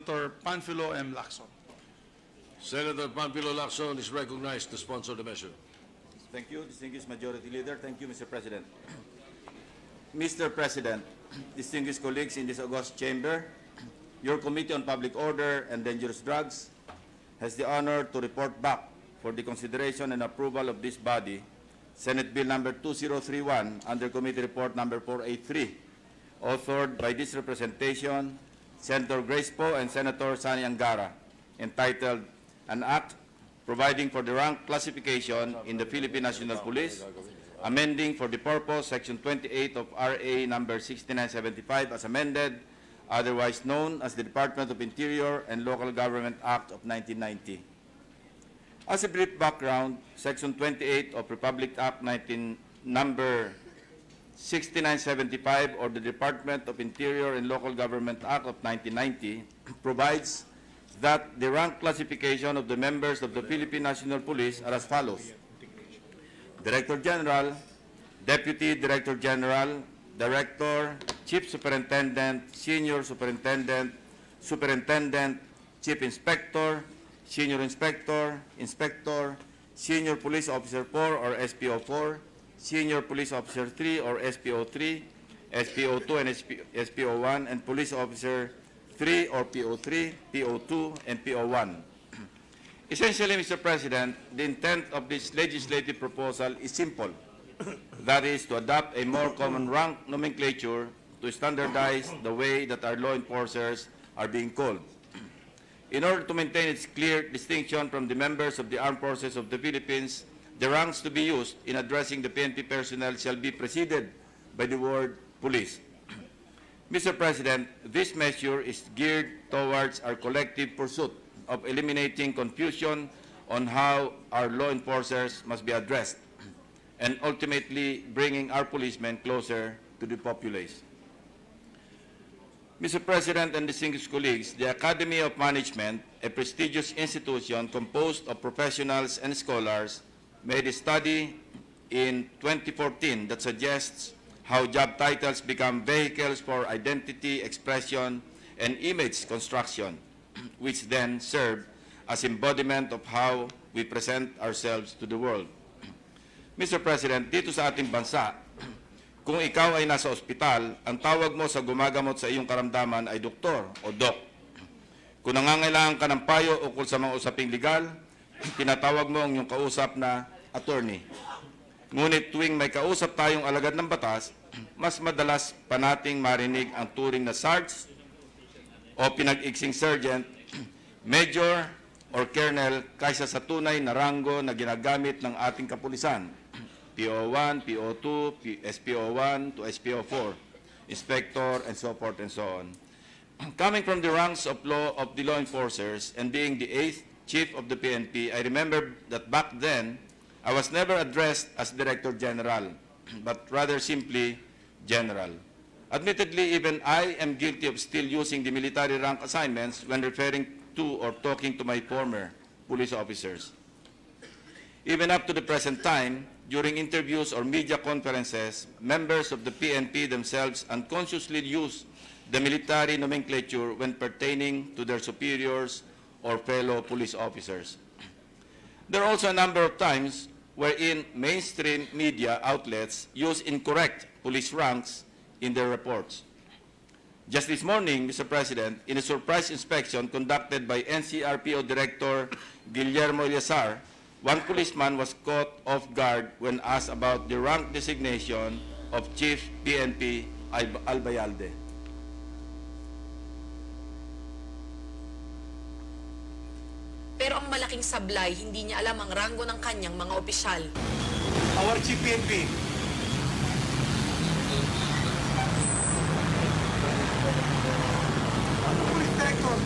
Senator Panfilo M. Lacson. Senator Pampilo Lacson is recognized to sponsor the measure. Thank you, distinguished Majority Leader. Thank you, Mr. President. Mr. President, distinguished colleagues in this august chamber, your Committee on Public Order and Dangerous Drugs has the honor to report back for the consideration and approval of this body, Senate Bill number 2031 under Committee Report number 483, authored by this representation, Senator Grace Poe and Senator Sani Angara, entitled An Act Providing for the Rank Classification in the Philippine National Police, amending for the purpose Section 28 of RA number 6975 as amended, otherwise known as the Department of Interior and Local Government Act of 1990. As a brief background, Section 28 of Republic Act number 6975, or the Department of Interior and Local Government Act of 1990, provides that the rank classification of the members of the Philippine National Police are as follows: Director General, Deputy Director General, Director, Chief Superintendent, Senior Superintendent, Superintendent, Chief Inspector, Senior Inspector, Inspector, Senior Police Officer 4 or SPO4, Senior Police Officer 3 or SPO3, SPO2 and SPO1, and Police Officer 3 or PO3, PO2, and PO1. Essentially, Mr. President, the intent of this legislative proposal is simple. That is, to adopt a more common rank nomenclature to standardize the way that our law enforcers are being called. In order to maintain its clear distinction from the members of the Armed Forces of the Philippines, the ranks to be used in addressing the PNP personnel shall be preceded by the word police. Mr. President, this measure is geared towards our collective pursuit of eliminating confusion on how our law enforcers must be addressed, and ultimately bringing our policemen closer to the populace. Mr. President and distinguished colleagues, the Academy of Management, a prestigious institution composed of professionals and scholars, made a study in 2014 that suggests how job titles become vehicles for identity expression and image construction, which then serve as embodiment of how we present ourselves to the world. Mr. President, dito sa ating bansa, kung ikaw ay nasa ospital, ang tawag mo sa gumagamot sa iyong karamdaman ay doktor o doc. Kung nangangailangan ka ng payo ukol sa mga usaping legal, tinatawag mo ang iyong kausap na attorney. Ngunit tuwing may kausap tayong alagad ng batas, mas madalas pa nating marinig ang turing na sarge o pinag-iksing sergeant, major or colonel kaysa sa tunay na ranggo na ginagamit ng ating kapulisan, PO1, PO2, SPO1 to SPO4, inspector, and so forth and so on. Coming from the ranks of the law enforcers and being the 8th chief of the PNP, I remember that back then, I was never addressed as Director General, but rather simply General. Admittedly, even I am guilty of still using the military rank assignments when referring to or talking to my former police officers. Even up to the present time, during interviews or media conferences, members of the PNP themselves unconsciously use the military nomenclature when pertaining to their superiors or fellow police officers. There are also a number of times wherein mainstream media outlets use incorrect police ranks in their reports. Just this morning, Mr. President, in a surprise inspection conducted by NCRPO Director Guillermo Eliazar, one policeman was caught off guard when asked about the rank designation of Chief PNP Albayalde. Pero ang malaking sablay, hindi niya alam ang ranggo ng kanyang mga opisyal. Our Chief PNP. Police Director.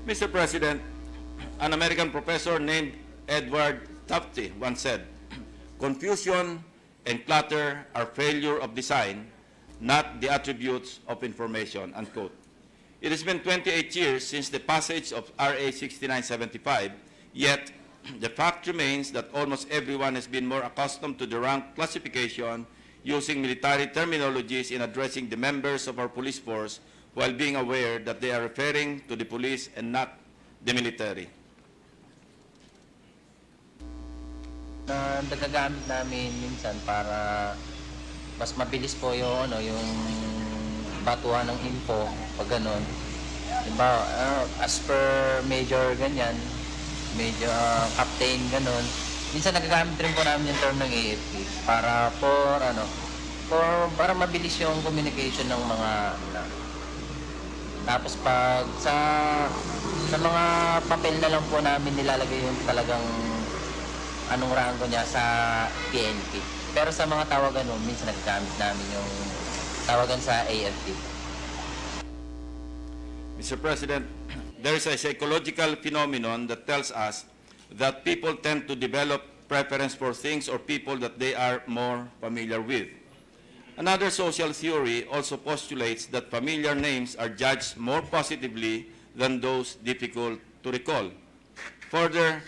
Mr. President, an American professor named Edward Tufte once said, "Confusion and clutter are failure of design, not the attributes of information," unquote. It has been 28 years since the passage of RA 6975, yet the fact remains that almost everyone has been more accustomed to the rank classification using military terminologies in addressing the members of our police force while being aware that they are referring to the police and not the military. Na nagagamit namin minsan para mas mabilis po yung yung batuhan ng info pag ganun. Diba, as per major ganyan, major captain ganun. Minsan nagagamit rin po namin yung term ng AFP para para mabilis yung communication ng mga tapos pag sa mga papel na lang po namin nilalagay yung talagang anong rango niya sa PNP. Pero sa mga tawagan mo, minsan nagagamit namin yung tawagan sa AFP. Mr. President, there is a psychological phenomenon that tells us that people tend to develop preference for things or people that they are more familiar with. Another social theory also postulates that familiar names are judged more positively than those difficult to recall. Further,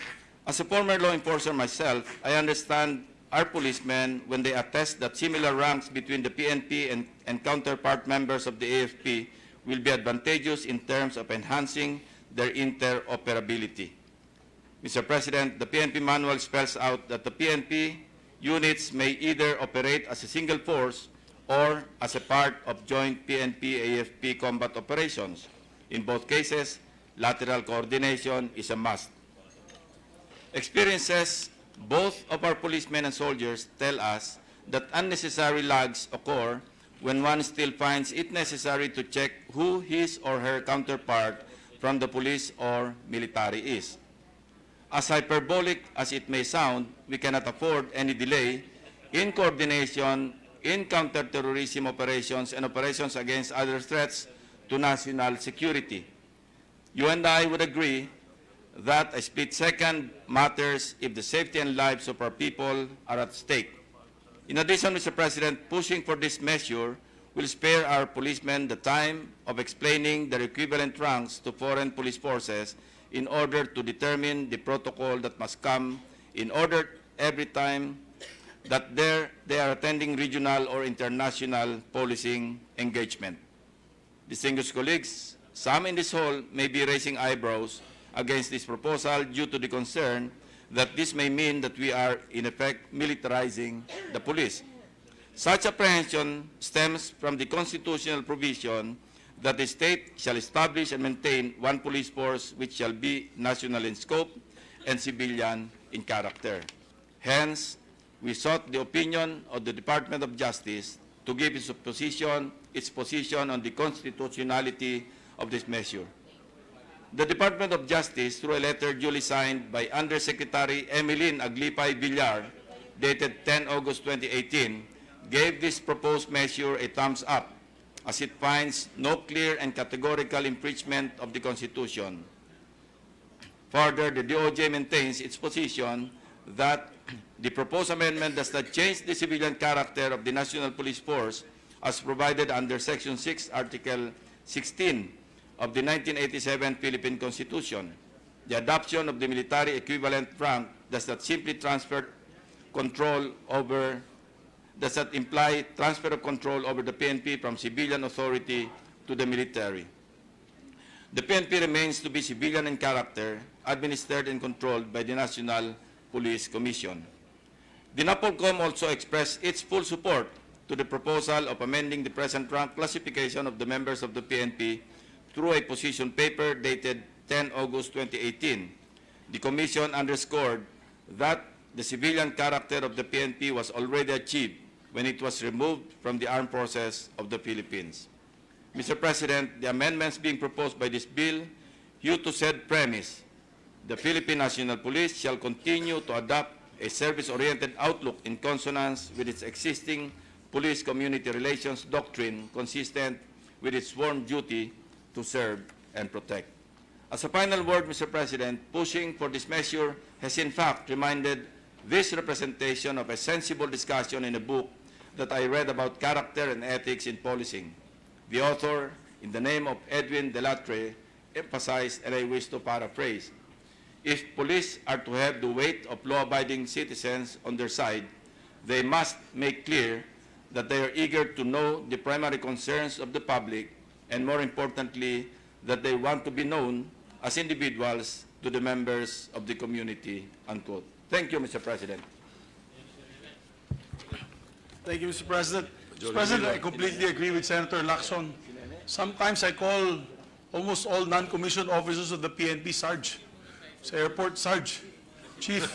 as a former law enforcer myself, I understand our policemen when they attest that similar ranks between the PNP and counterpart members of the AFP will be advantageous in terms of enhancing their interoperability. Mr. President, the PNP manual spells out that the PNP units may either operate as a single force or as a part of joint PNP-AFP combat operations. In both cases, lateral coordination is a must. Experiences both of our policemen and soldiers tell us that unnecessary lags occur when one still finds it necessary to check who his or her counterpart from the police or military is. As hyperbolic as it may sound, we cannot afford any delay in coordination in counterterrorism operations and operations against other threats to national security. You and I would agree that a split second matters if the safety and lives of our people are at stake. In addition, Mr. President, pushing for this measure will spare our policemen the time of explaining their equivalent ranks to foreign police forces in order to determine the protocol that must come in order every time that they are attending regional or international policing engagement. Distinguished colleagues, some in this hall may be raising eyebrows against this proposal due to the concern that this may mean that we are, in effect, militarizing the police. Such apprehension stems from the constitutional provision that the state shall establish and maintain one police force which shall be national in scope and civilian in character. Hence, we sought the opinion of the Department of Justice to give its position on the constitutionality of this measure. The Department of Justice, through a letter duly signed by Undersecretary Emeline Aglipay Villar, dated 10 August 2018, gave this proposed measure a thumbs up, as it finds no clear and categorical infringement of the Constitution. Further, the DOJ maintains its position that the proposed amendment does not change the civilian character of the National Police Force as provided under Section 6, Article 16 of the 1987 Philippine Constitution. The adoption of the military equivalent rank does not simply does not imply transfer of control over the PNP from civilian authority to the military. The PNP remains to be civilian in character, administered and controlled by the National Police Commission. The NAPOLCOM also expressed its full support to the proposal of amending the present rank classification of the members of the PNP through a position paper dated 10 August 2018. The Commission underscored that the civilian character of the PNP was already achieved when it was removed from the armed forces of the Philippines. Mr. President, the amendments being proposed by this bill hew to said premise. The Philippine National Police shall continue to adopt a service-oriented outlook in consonance with its existing police-community relations doctrine consistent with its sworn duty to serve and protect. As a final word, Mr. President, pushing for this measure has in fact reminded this representation of a sensible discussion in a book that I read about character and ethics in policing. The author, in the name of Edwin Delatre, emphasized, and I wish to paraphrase, if police are to have the weight of law-abiding citizens on their side, they must make clear that they are eager to know the primary concerns of the public and more importantly, that they want to be known as individuals to the members of the community, unquote. Thank you, Mr. President. Thank you, Mr. President. Mr. President, I completely agree with Senator Lacson. Sometimes I call almost all non-commissioned officers of the PNP Sarge. Sa airport, Sarge, Chief.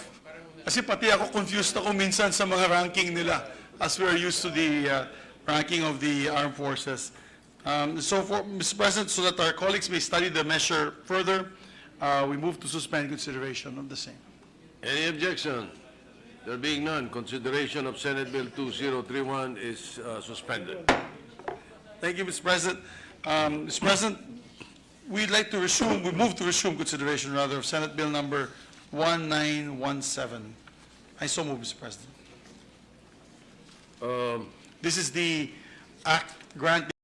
Kasi pati ako confused ako minsan sa mga ranking nila as we are used to the ranking of the armed forces. Mr. President, so that our colleagues may study the measure further, we move to suspend consideration of the same. Any objection? There being none, consideration of Senate Bill 2031 is suspended. Thank you, Mr. President. Mr. President, we move to resume consideration, rather, of Senate Bill number 1917. I so move, Mr. President. This is the act granting